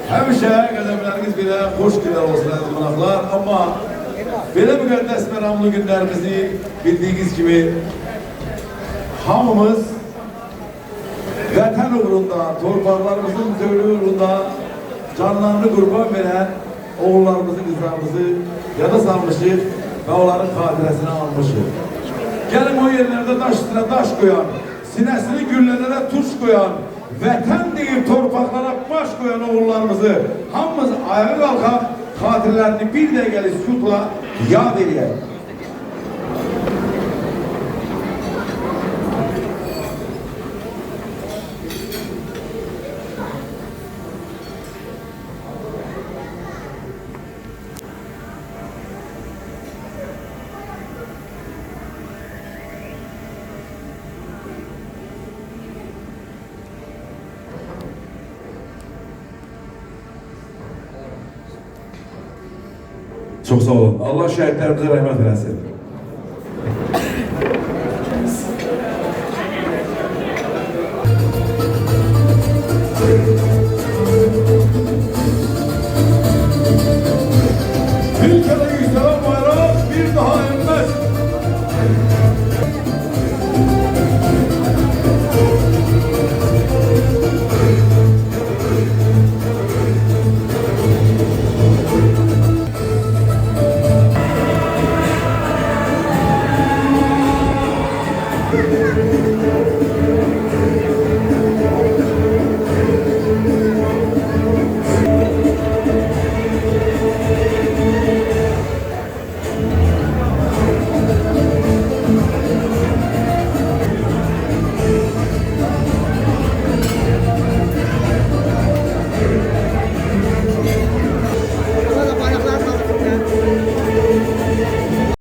Həmişə qədəmləriniz belə xoş günlər olsun əziz qonaqlar. Amma belə müqəddəs məramlı günlərimizi bildiyiniz kimi hamımız vətən uğrunda, torpaqlarımızın bütövlüyü uğrunda canlarını qurban verən oğullarımızı, qızlarımızı yada salmışıq və onların xatirəsini almışıq. Gəlin o yerlərdə daş üstünə daş qoyan, sinəsini güllələrə tuş qoyan, vətən deyib torpaqlara baş qoyan oğullarımızı hamımız ayağa qalxaq, xatirlərini bir dəqiqəli sükutla yad edək. Çok sağ olun. Allah şəhidlərimizə rəhmət eləsin.